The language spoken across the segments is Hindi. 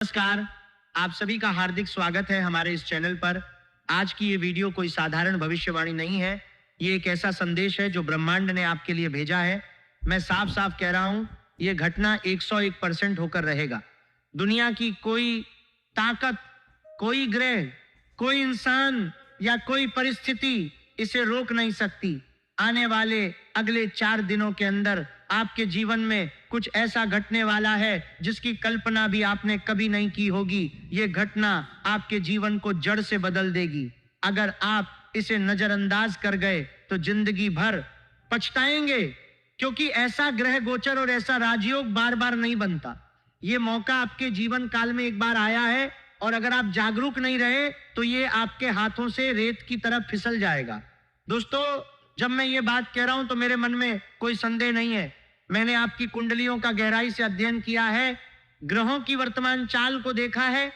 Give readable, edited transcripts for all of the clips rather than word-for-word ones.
नमस्कार, आप सभी का हार्दिक स्वागत है हमारे इस चैनल पर। आज की ये वीडियो कोई साधारण भविष्यवाणी नहीं है। ये एक ऐसा संदेश है जो ब्रह्मांड ने आपके लिए भेजा है। मैं साफ साफ कह रहा हूं, ये घटना 101% होकर रहेगा। दुनिया की कोई ताकत, कोई ग्रह, कोई इंसान या कोई परिस्थिति इसे रोक नहीं सकती। आने वाले अगले 4 दिनों के अंदर आपके जीवन में कुछ ऐसा घटने वाला है जिसकी कल्पना भी आपने कभी नहीं की होगी। ये घटना आपके जीवन को जड़ से बदल देगी। अगर आप इसे नजरअंदाज कर गए तो जिंदगी भर पछताएंगे, क्योंकि ऐसा ग्रह गोचर और ऐसा राजयोग बार बार नहीं बनता। ये मौका आपके जीवन काल में एक बार आया है और अगर आप जागरूक नहीं रहे तो ये आपके हाथों से रेत की तरफ फिसल जाएगा। दोस्तों, जब मैं ये बात कह रहा हूं तो मेरे मन में कोई संदेह नहीं है। मैंने आपकी कुंडलियों का गहराई से अध्ययन किया है, ग्रहों की वर्तमान चाल को देखा है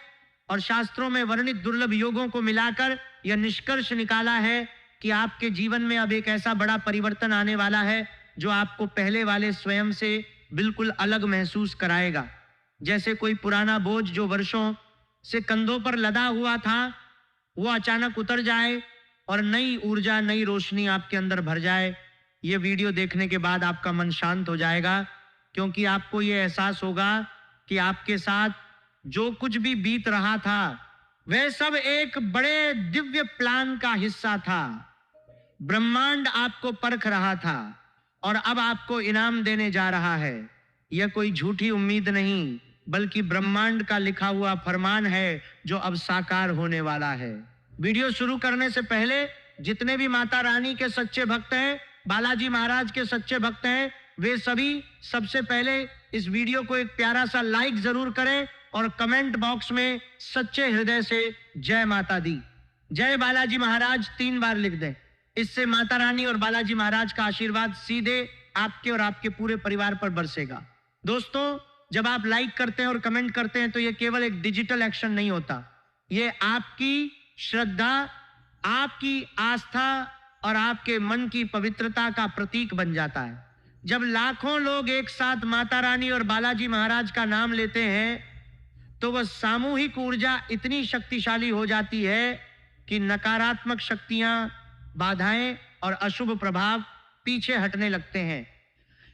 और शास्त्रों में वर्णित दुर्लभ योगों को मिलाकर यह निष्कर्ष निकाला है कि आपके जीवन में अब एक ऐसा बड़ा परिवर्तन आने वाला है जो आपको पहले वाले स्वयं से बिल्कुल अलग महसूस कराएगा। जैसे कोई पुराना बोझ जो वर्षों से कंधों पर लदा हुआ था, वो अचानक उतर जाए और नई ऊर्जा, नई रोशनी आपके अंदर भर जाए। ये वीडियो देखने के बाद आपका मन शांत हो जाएगा, क्योंकि आपको ये एहसास होगा कि आपके साथ जो कुछ भी बीत रहा था वह सब एक बड़े दिव्य प्लान का हिस्सा था। ब्रह्मांड आपको परख रहा था और अब आपको इनाम देने जा रहा है। यह कोई झूठी उम्मीद नहीं, बल्कि ब्रह्मांड का लिखा हुआ फरमान है जो अब साकार होने वाला है। वीडियो शुरू करने से पहले जितने भी माता रानी के सच्चे भक्त हैं, बालाजी महाराज के सच्चे भक्त हैं, वे सभी सबसे पहले इस वीडियो को एक प्यारा सा लाइक जरूर करें और कमेंट बॉक्स में सच्चे हृदय से जय माता दी, जय बालाजी महाराज 3 बार लिख दें। इससे माता रानी और बालाजी महाराज का आशीर्वाद सीधे आपके और आपके पूरे परिवार पर बरसेगा। दोस्तों, जब आप लाइक करते हैं और कमेंट करते हैं तो यह केवल एक डिजिटल एक्शन नहीं होता, ये आपकी श्रद्धा, आपकी आस्था और आपके मन की पवित्रता का प्रतीक बन जाता है। जब लाखों लोग एक साथ माता रानी और बालाजी महाराज का नाम लेते हैं तो वह सामूहिक ऊर्जा इतनी शक्तिशाली हो जाती है कि नकारात्मक शक्तियां, बाधाएं और अशुभ प्रभाव पीछे हटने लगते हैं।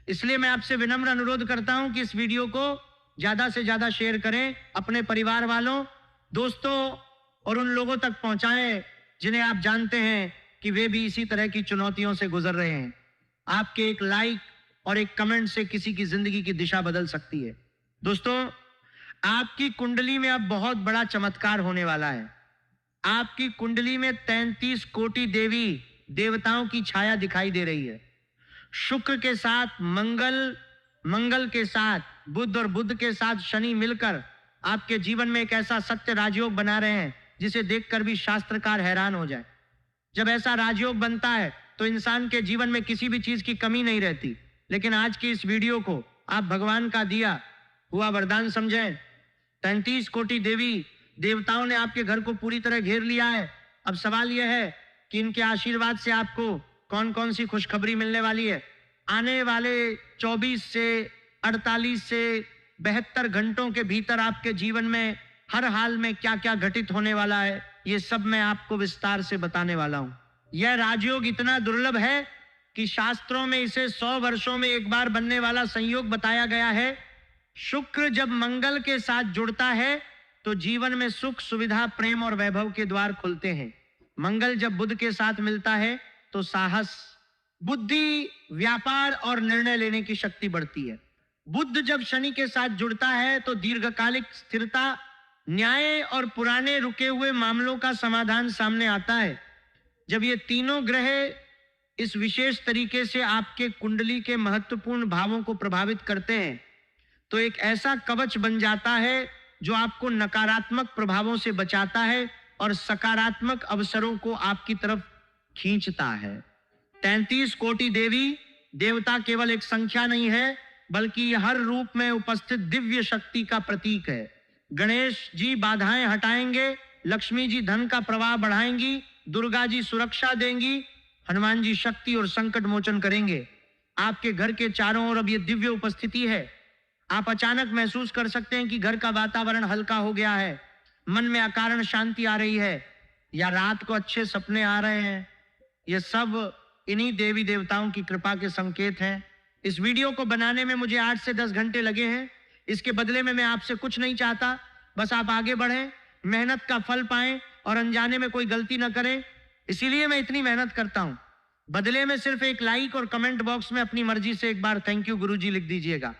इसलिए मैं आपसे विनम्र अनुरोध करता हूं कि इस वीडियो को ज्यादा से ज्यादा शेयर करें, अपने परिवार वालों, दोस्तों और उन लोगों तक पहुंचाएं जिन्हें आप जानते हैं कि वे भी इसी तरह की चुनौतियों से गुजर रहे हैं। आपके एक लाइक और एक कमेंट से किसी की जिंदगी की दिशा बदल सकती है। दोस्तों, आपकी कुंडली में अब बहुत बड़ा चमत्कार होने वाला है। आपकी कुंडली में 33 कोटि देवी देवताओं की छाया दिखाई दे रही है। शुक्र के साथ मंगल, मंगल के साथ बुध और बुध के साथ शनि मिलकर आपके जीवन में एक ऐसा सत्य राजयोग बना रहे हैं जिसे देखकर भी शास्त्रकार हैरान हो जाए। जब ऐसा राजयोग बनता है तो इंसान के जीवन में किसी भी चीज की कमी नहीं रहती। लेकिन आज की इस वीडियो को आप भगवान का दिया हुआ वरदान समझें। 33 कोटि देवी देवताओं ने आपके घर को पूरी तरह घेर लिया है। अब सवाल यह है कि इनके आशीर्वाद से आपको कौन कौन सी खुशखबरी मिलने वाली है। आने वाले 24 से 48 से 72 घंटों के भीतर आपके जीवन में हर हाल में क्या क्या घटित होने वाला है, ये सब मैं आपको विस्तार से बताने वाला हूं। यह राजयोग इतना दुर्लभ है कि शास्त्रों में इसे 100 वर्षों में एक बार बनने वाला संयोग बताया गया है। शुक्र जब मंगल के साथ जुड़ता है तो जीवन में सुख, सुविधा, प्रेम और वैभव के द्वार खुलते हैं। मंगल जब बुध के साथ मिलता है तो साहस, बुद्धि, व्यापार और निर्णय लेने की शक्ति बढ़ती है। बुध जब शनि के साथ जुड़ता है तो दीर्घकालिक स्थिरता, न्याय और पुराने रुके हुए मामलों का समाधान सामने आता है। जब ये तीनों ग्रह इस विशेष तरीके से आपके कुंडली के महत्वपूर्ण भावों को प्रभावित करते हैं तो एक ऐसा कवच बन जाता है जो आपको नकारात्मक प्रभावों से बचाता है और सकारात्मक अवसरों को आपकी तरफ खींचता है। 33 कोटि देवी देवता केवल एक संख्या नहीं है, बल्कि हर रूप में उपस्थित दिव्य शक्ति का प्रतीक है। गणेश जी बाधाएं हटाएंगे, लक्ष्मी जी धन का प्रवाह बढ़ाएंगी, दुर्गा जी सुरक्षा देंगी, हनुमान जी शक्ति और संकट मोचन करेंगे। आपके घर के चारों ओर अब ये दिव्य उपस्थिति है। आप अचानक महसूस कर सकते हैं कि घर का वातावरण हल्का हो गया है, मन में अकारण शांति आ रही है, या रात को अच्छे सपने आ रहे हैं। ये सब इन्हीं देवी देवताओं की कृपा के संकेत हैं। इस वीडियो को बनाने में मुझे 8 से 10 घंटे लगे हैं। इसके बदले में मैं आपसे कुछ नहीं चाहता, बस आप आगे बढ़ें, मेहनत का फल पाएं और अनजाने में कोई गलती न करें। इसीलिए मैं इतनी मेहनत करता हूं। बदले में सिर्फ एक लाइक और कमेंट बॉक्स में अपनी मर्जी से एक बार थैंक यू गुरुजी लिख दीजिएगा।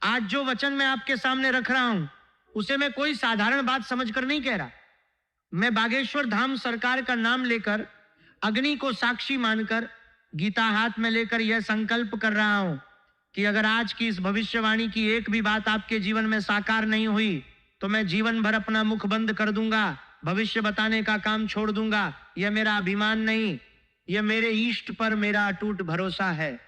आज जो वचन मैं आपके सामने रख रहा हूं, उसे मैं कोई साधारण बात समझकर नहीं कह रहा। मैं बागेश्वर धाम सरकार का नाम लेकर, अग्नि को साक्षी मानकर, गीता हाथ में लेकर यह संकल्प कर रहा हूं कि अगर आज की इस भविष्यवाणी की एक भी बात आपके जीवन में साकार नहीं हुई तो मैं जीवन भर अपना मुख बंद कर दूंगा, भविष्य बताने का काम छोड़ दूंगा। यह मेरा अभिमान नहीं, यह मेरे इष्ट पर मेरा अटूट भरोसा है।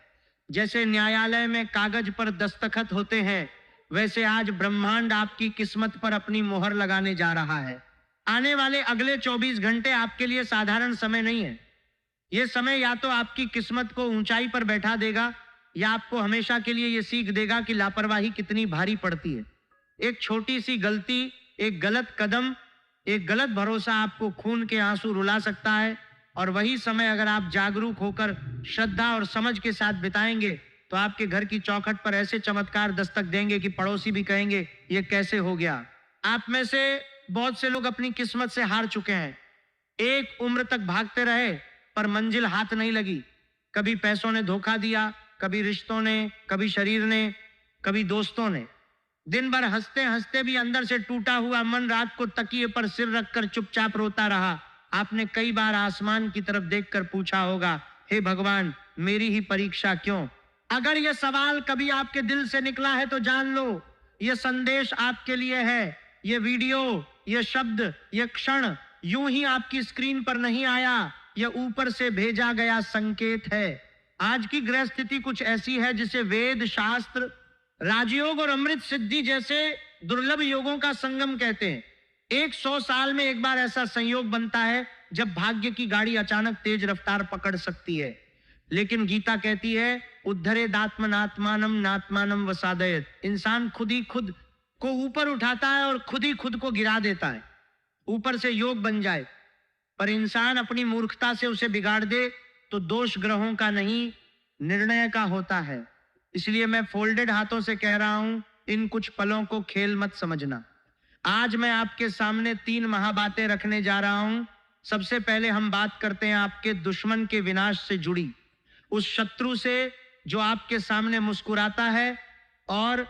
जैसे न्यायालय में कागज पर दस्तखत होते हैं, वैसे आज ब्रह्मांड आपकी किस्मत पर अपनी मोहर लगाने जा रहा है। आने वाले अगले 24 घंटे आपके लिए साधारण समय नहीं है। यह समय या तो आपकी किस्मत को ऊंचाई पर बैठा देगा, या आपको हमेशा के लिए यह सीख देगा कि लापरवाही कितनी भारी पड़ती है। एक छोटी सी गलती, एक गलत कदम, एक गलत भरोसा आपको खून के आंसू रुला सकता है। और वही समय अगर आप जागरूक होकर श्रद्धा और समझ के साथ बिताएंगे तो आपके घर की चौखट पर ऐसे चमत्कार दस्तक देंगे कि पड़ोसी भी कहेंगे ये कैसे हो गया। आप में से बहुत से लोग अपनी किस्मत से हार चुके हैं। एक उम्र तक भागते रहे पर मंजिल हाथ नहीं लगी। कभी पैसों ने धोखा दिया, कभी रिश्तों ने, कभी शरीर ने, कभी दोस्तों ने। दिन भर हंसते हंसते भी अंदर से टूटा हुआ मन रात को तकिए पर सिर रखकर चुपचाप रोता रहा। आपने कई बार आसमान की तरफ देखकर पूछा होगा, हे भगवान मेरी ही परीक्षा क्यों? अगर यह सवाल कभी आपके दिल से निकला है तो जान लो, यह संदेश आपके लिए है। यह वीडियो, यह शब्द, यह क्षण यूं ही आपकी स्क्रीन पर नहीं आया, यह ऊपर से भेजा गया संकेत है। आज की ग्रह स्थिति कुछ ऐसी है जिसे वेद, शास्त्र, राजयोग और अमृत सिद्धि जैसे दुर्लभ योगों का संगम कहते हैं। 100 साल में एक बार ऐसा संयोग बनता है जब भाग्य की गाड़ी अचानक तेज रफ्तार पकड़ सकती है। लेकिन गीता कहती है, उद्धरेदात्मनात्मानम नात्मानम वसादयत। इंसान खुद ही खुद को ऊपर उठाता है और खुद ही खुद को गिरा देता है, ऊपर से योग बन जाए। पर इंसान अपनी मूर्खता से उसे बिगाड़ दे तो दोष ग्रहों का नहीं, निर्णय का होता है। इसलिए मैं फोल्डेड हाथों से कह रहा हूं, इन कुछ पलों को खेल मत समझना। आज मैं आपके सामने 3 महाबातें रखने जा रहा हूं। सबसे पहले हम बात करते हैं आपके दुश्मन के विनाश से जुड़ी, उस शत्रु से जो आपके सामने मुस्कुराता है और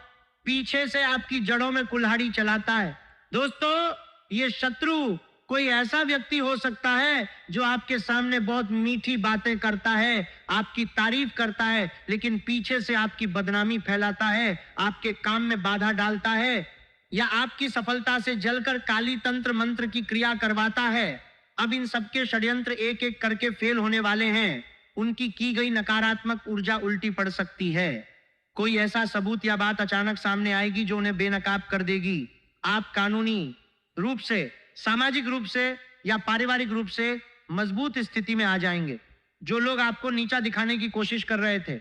पीछे से आपकी जड़ों में कुल्हाड़ी चलाता है। दोस्तों, ये शत्रु कोई ऐसा व्यक्ति हो सकता है जो आपके सामने बहुत मीठी बातें करता है, आपकी तारीफ करता है, लेकिन पीछे से आपकी बदनामी फैलाता है, आपके काम में बाधा डालता है, या आपकी सफलता से जलकर काली तंत्र मंत्र की क्रिया करवाता है। अब इन सबके षड्यंत्र एक एक करके फेल होने वाले हैं। उनकी की गई नकारात्मक ऊर्जा उल्टी पड़ सकती है। कोई ऐसा सबूत या बात अचानक सामने आएगी जो उन्हें बेनकाब कर देगी। आप कानूनी रूप से, सामाजिक रूप से या पारिवारिक रूप से मजबूत स्थिति में आ जाएंगे। जो लोग आपको नीचा दिखाने की कोशिश कर रहे थे,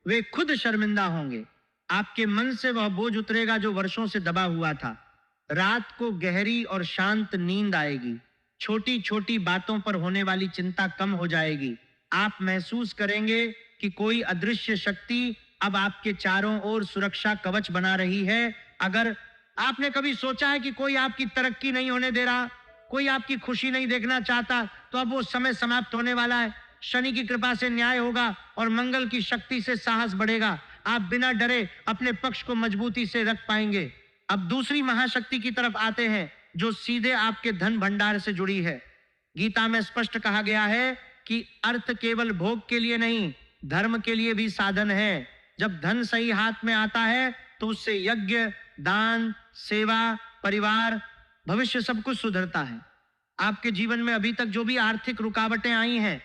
वे खुद शर्मिंदा होंगे। आपके मन से वह बोझ उतरेगा जो वर्षों से दबा हुआ था। रात को गहरी और शांत नींद आएगी। छोटी छोटी बातों पर होने वाली चिंता कम हो जाएगी। आप महसूस करेंगे कि कोई अदृश्य शक्ति अब आपके चारों ओर सुरक्षा कवच बना रही है। अगर आपने कभी सोचा है कि कोई आपकी तरक्की नहीं होने दे रहा, कोई आपकी खुशी नहीं देखना चाहता, तो अब वो समय समाप्त होने वाला है। शनि की कृपा से न्याय होगा और मंगल की शक्ति से साहस बढ़ेगा। आप बिना डरे अपने पक्ष को मजबूती से रख पाएंगे। अब दूसरी महाशक्ति की तरफ आते हैं जो सीधे आपके धन भंडार से जुड़ी है। गीता में स्पष्ट कहा गया है कि अर्थ केवल भोग के लिए नहीं, धर्म के लिए भी साधन है। जब धन सही हाथ में आता है तो उससे यज्ञ, दान, सेवा, परिवार, भविष्य सब कुछ सुधरता है। आपके जीवन में अभी तक जो भी आर्थिक रुकावटें आई हैं,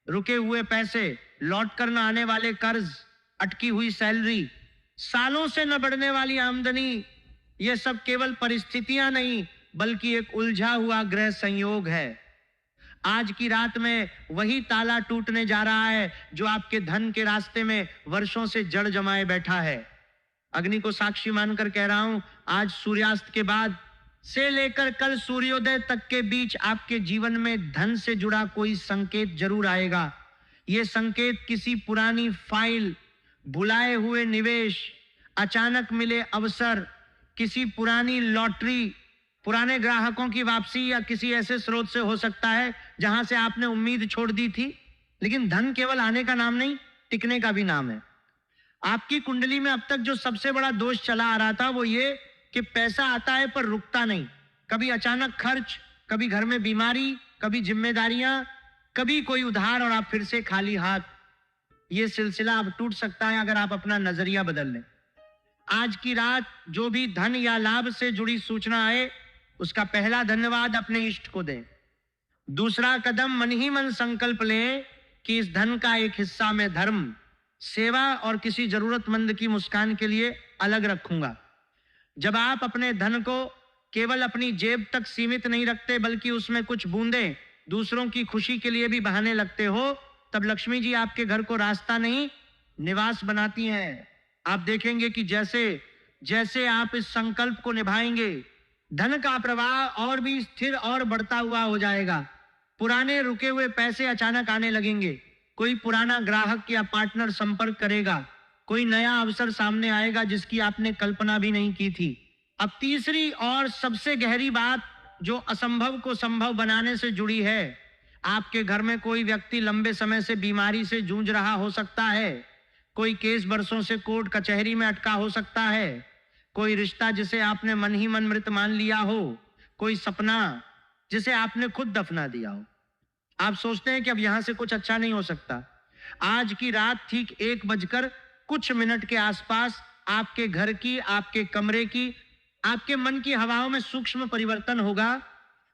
रुके हुए पैसे, लौट कर न आने वाले कर्ज, अटकी हुई सैलरी, सालों से न बढ़ने वाली आमदनी, ये सब केवल परिस्थितियां नहीं बल्कि एक उलझा हुआ ग्रह संयोग है। आज की रात में वही ताला टूटने जा रहा है जो आपके धन के रास्ते में वर्षों से जड़ जमाए बैठा है। अग्नि को साक्षी मानकर कह रहा हूं, आज सूर्यास्त के बाद से लेकर कल सूर्योदय तक के बीच आपके जीवन में धन से जुड़ा कोई संकेत जरूर आएगा। यह संकेत किसी पुरानी फाइल, भुलाए हुए निवेश, अचानक मिले अवसर, किसी पुरानी लॉटरी, पुराने ग्राहकों की वापसी या किसी ऐसे स्रोत से हो सकता है जहां से आपने उम्मीद छोड़ दी थी। लेकिन धन केवल आने का नाम नहीं, टिकने का भी नाम है। आपकी कुंडली में अब तक जो सबसे बड़ा दोष चला आ रहा था वो ये कि पैसा आता है पर रुकता नहीं। कभी अचानक खर्च, कभी घर में बीमारी, कभी जिम्मेदारियां, कभी कोई उधार और आप फिर से खाली हाथ। ये सिलसिला अब टूट सकता है अगर आप अपना नजरिया बदल लें। आज की रात जो भी धन या लाभ से जुड़ी सूचना आए, उसका पहला धन्यवाद अपने इष्ट को दें। दूसरा कदम, मन ही मन संकल्प लें कि इस धन का एक हिस्सा मैं धर्म, सेवा और किसी जरूरतमंद की मुस्कान के लिए अलग रखूंगा। जब आप अपने धन को केवल अपनी जेब तक सीमित नहीं रखते बल्कि उसमें कुछ बूंदें दूसरों की खुशी के लिए भी बहाने लगते हो, तब लक्ष्मी जी आपके घर को रास्ता नहीं, निवास बनाती हैं। आप देखेंगे कि जैसे जैसे आप इस संकल्प को निभाएंगे, धन का प्रवाह और भी स्थिर और बढ़ता हुआ हो जाएगा। पुराने रुके हुए पैसे अचानक आने लगेंगे। कोई पुराना ग्राहक या पार्टनर संपर्क करेगा। कोई नया अवसर सामने आएगा जिसकी आपने कल्पना भी नहीं की थी। अब तीसरी और सबसे गहरी बात जो असंभव को संभव बनाने से जुड़ी है, आपके घर में कोई व्यक्ति लंबे समय से बीमारी से जूझ रहा हो सकता है। कोई केस बरसों से कोर्ट कचहरी में अटका हो सकता है। कोई रिश्ता जिसे आपने मन ही मन मृत मान लिया हो। कोई सपना जिसे आपने खुद दफना दिया हो। आप सोचते हैं कि अब यहां से कुछ अच्छा नहीं हो सकता। आज की रात ठीक 1 बजकर कुछ मिनट के आसपास आपके घर की, आपके कमरे की, आपके मन की हवाओं में सूक्ष्म परिवर्तन होगा।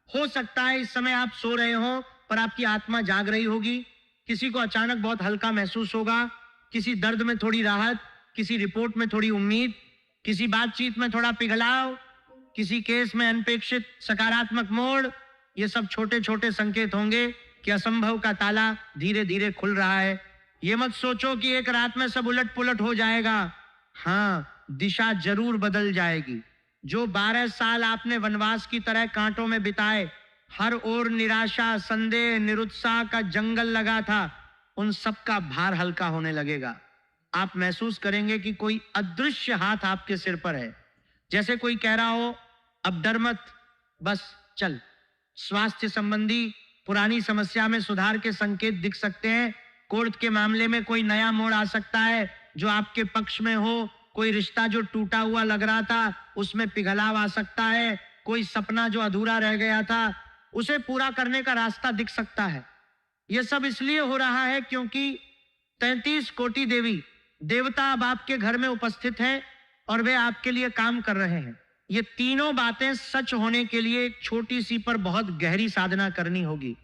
हो सकता है इस समय आप सो रहे हो पर आपकी आत्मा जाग रही होगी। किसी को अचानक बहुत हल्का महसूस होगा, किसी दर्द में थोड़ी राहत, किसी रिपोर्ट में थोड़ी उम्मीद, किसी बातचीत में थोड़ा पिघलाव, किसी केस में अनपेक्षित सकारात्मक मोड़। ये सब छोटे छोटे संकेत होंगे कि असंभव का ताला धीरे धीरे खुल रहा है। ये मत सोचो कि एक रात में सब उलट पुलट हो जाएगा। हाँ, दिशा जरूर बदल जाएगी। जो 12 साल आपने वनवास की तरह कांटों में बिताए, हर ओर निराशा, संदेह, निरुत्साह का जंगल लगा था, उन सब का भार हल्का होने लगेगा। आप महसूस करेंगे कि कोई अदृश्य हाथ आपके सिर पर है, जैसे कोई कह रहा हो, अब डर मत, बस चल। स्वास्थ्य संबंधी पुरानी समस्या में सुधार के संकेत दिख सकते हैं। कोर्ट के मामले में कोई नया मोड़ आ सकता है जो आपके पक्ष में हो। कोई रिश्ता जो टूटा हुआ लग रहा था उसमें पिघलाव आ सकता है। कोई सपना जो अधूरा रह गया था उसे पूरा करने का रास्ता दिख सकता है। यह सब इसलिए हो रहा है क्योंकि 33 कोटि देवी देवता अब आपके घर में उपस्थित हैं और वे आपके लिए काम कर रहे हैं। ये तीनों बातें सच होने के लिए एक छोटी सी पर बहुत गहरी साधना करनी होगी।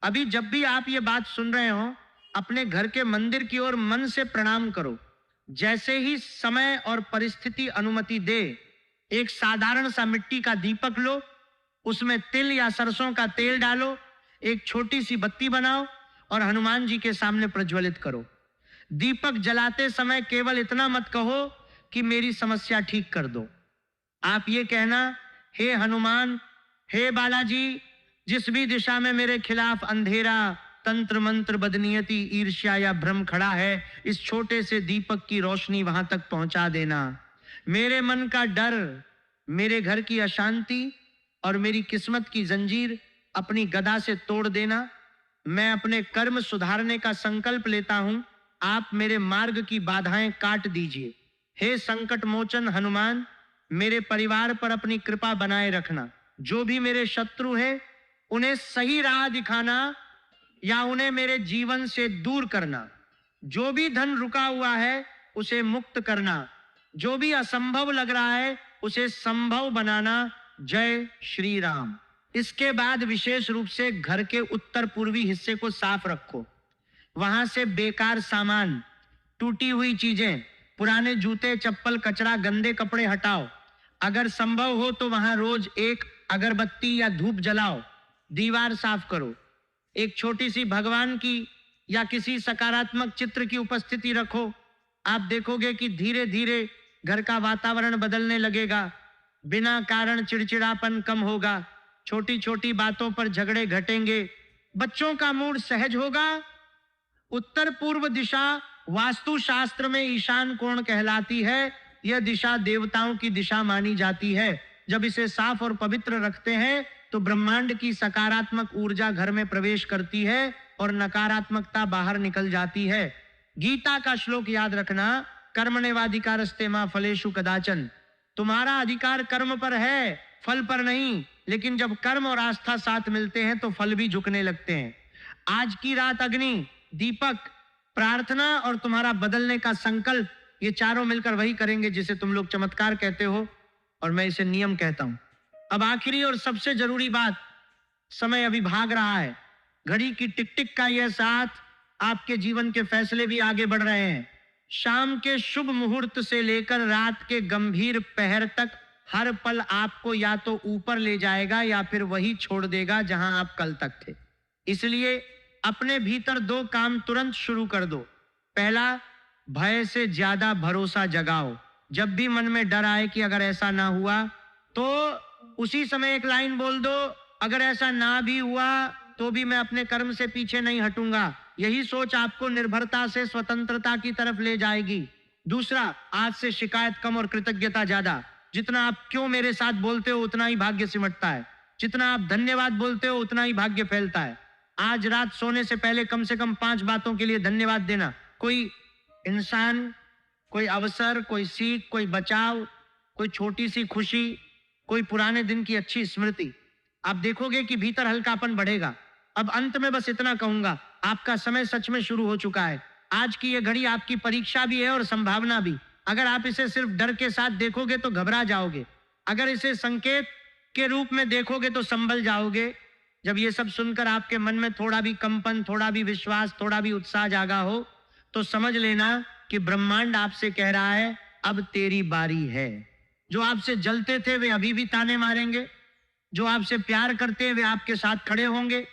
अभी जब भी आप ये बात सुन रहे हो, अपने घर के मंदिर की ओर मन से प्रणाम करो। जैसे ही समय और परिस्थिति अनुमति दे, एक साधारण सा मिट्टी का दीपक लो, उसमें तिल या सरसों का तेल डालो, एक छोटी सी बत्ती बनाओ और हनुमान जी के सामने प्रज्वलित करो। दीपक जलाते समय केवल इतना मत कहो कि मेरी समस्या ठीक कर दो। आप ये कहना, हे हनुमान, हे बालाजी, जिस भी दिशा में मेरे खिलाफ अंधेरा, तंत्र मंत्र, बदनीयती, ईर्ष्या या भ्रम खड़ा है, इस छोटे से दीपक की रोशनी वहां तक पहुंचा देना। मेरे मन का डर, मेरे घर की अशांति और मेरी किस्मत की जंजीर अपनी गदा से तोड़ देना। मैं अपने कर्म सुधारने का संकल्प लेता हूं, आप मेरे मार्ग की बाधाएं काट दीजिए। हे संकट मोचन हनुमान, मेरे परिवार पर अपनी कृपा बनाए रखना। जो भी मेरे शत्रु हैं उन्हें सही राह दिखाना या उन्हें मेरे जीवन से दूर करना। जो भी धन रुका हुआ है उसे मुक्त करना। जो भी असंभव लग रहा है उसे संभव बनाना। जय श्री राम। इसके बाद विशेष रूप से घर के उत्तर पूर्वी हिस्से को साफ रखो। वहां से बेकार सामान, टूटी हुई चीजें, पुराने जूते, चप्पल, कचरा, गंदे कपड़े हटाओ। अगर संभव हो तो वहां रोज एक अगरबत्ती या धूप जलाओ। दीवार साफ करो। एक छोटी सी भगवान की या किसी सकारात्मक चित्र की उपस्थिति रखो। आप देखोगे कि धीरे धीरे घर का वातावरण बदलने लगेगा, बिना कारण चिड़चिड़ापन कम होगा, छोटी छोटी बातों पर झगड़े घटेंगे, बच्चों का मूड सहज होगा। उत्तर पूर्व दिशा वास्तु शास्त्र में ईशान कोण कहलाती है। यह दिशा देवताओं की दिशा मानी जाती है। जब इसे साफ और पवित्र रखते हैं तो ब्रह्मांड की सकारात्मक ऊर्जा घर में प्रवेश करती है और नकारात्मकता बाहर निकल जाती है। गीता का श्लोक याद रखना, कर्मण्येवाधिकारस्ते मा फलेषु कदाचन। तुम्हारा अधिकार कर्म पर है, फल पर नहीं। लेकिन जब कर्म और आस्था साथ मिलते हैं तो फल भी झुकने लगते हैं। आज की रात अग्नि, दीपक, प्रार्थना और तुम्हारा बदलने का संकल्प, ये चारों मिलकर वही करेंगे जिसे तुम लोग चमत्कार कहते हो और मैं इसे नियम कहता हूं। अब आखिरी और सबसे जरूरी बात, समय अभी भाग रहा है। घड़ी की टिक टिक का यह साथ, आपके जीवन के फैसले भी आगे बढ़ रहे हैं। शाम के शुभ मुहूर्त से लेकर रात के गंभीर पहर तक हर पल आपको या तो ऊपर ले जाएगा या फिर वही छोड़ देगा जहां आप कल तक थे। इसलिए अपने भीतर दो काम तुरंत शुरू कर दो। पहला, भय से ज्यादा भरोसा जगाओ। जब भी मन में डर आए कि अगर ऐसा ना हुआ, तो उसी समय एक लाइन बोल दो, अगर ऐसा ना भी हुआ तो भी मैं अपने कर्म से पीछे नहीं हटूंगा। यही सोच आपको निर्भरता से स्वतंत्रता की तरफ ले जाएगी। दूसरा, आज से शिकायत कम और कृतज्ञता ज्यादा। जितना आप क्यों मेरे साथ बोलते हो उतना ही भाग्य सिमटता है। जितना आप धन्यवाद बोलते हो उतना ही भाग्य फैलता है। आज रात सोने से पहले कम से कम 5 बातों के लिए धन्यवाद देना। कोई इंसान, कोई अवसर, कोई सीख, कोई बचाव, कोई छोटी सी खुशी, कोई पुराने दिन की अच्छी स्मृति। आप देखोगे कि भीतर हल्कापन बढ़ेगा। अब अंत में बस इतना कहूंगा, आपका समय सच में शुरू हो चुका है। आज की यह घड़ी आपकी परीक्षा भी है और संभावना भी। अगर आप इसे सिर्फ डर के साथ देखोगे तो घबरा जाओगे। अगर इसे संकेत के रूप में देखोगे तो संभल जाओगे। जब ये सब सुनकर आपके मन में थोड़ा भी कंपन, थोड़ा भी विश्वास, थोड़ा भी उत्साह जागा हो, तो समझ लेना कि ब्रह्मांड आपसे कह रहा है, अब तेरी बारी है। जो आपसे जलते थे वे अभी भी ताने मारेंगे, जो आपसे प्यार करते हैं वे आपके साथ खड़े होंगे।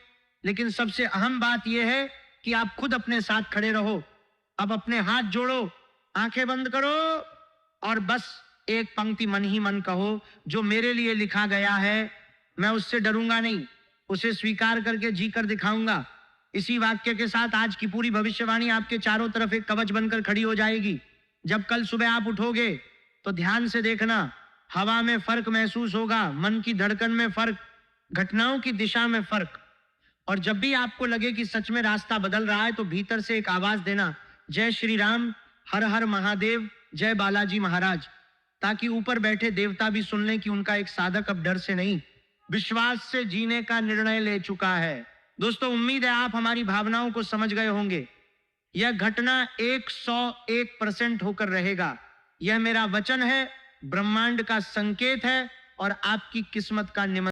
लेकिन सबसे अहम बात यह है कि आप खुद अपने साथ खड़े रहो। अब अपने हाथ जोड़ो, आंखें बंद करो और बस एक पंक्ति मन ही मन कहो, जो मेरे लिए लिखा गया है मैं उससे डरूंगा नहीं, उसे स्वीकार करके जी कर दिखाऊंगा। इसी वाक्य के साथ आज की पूरी भविष्यवाणी आपके चारों तरफ एक कवच बनकर खड़ी हो जाएगी। जब कल सुबह आप उठोगे तो ध्यान से देखना, हवा में फर्क महसूस होगा, मन की धड़कन में फर्क, घटनाओं की दिशा में फर्क। और जब भी आपको लगे कि सच में रास्ता बदल रहा है तो भीतर से एक आवाज देना, जय श्री राम, हर हर महादेव, जय बालाजी महाराज, ताकि ऊपर बैठे देवता भी सुन लें कि उनका एक साधक अब डर से नहीं, विश्वास से जीने का निर्णय ले चुका है। दोस्तों, उम्मीद है आप हमारी भावनाओं को समझ गए होंगे। यह घटना 101% होकर रहेगा। यह मेरा वचन है, ब्रह्मांड का संकेत है और आपकी किस्मत का निमंत्रण।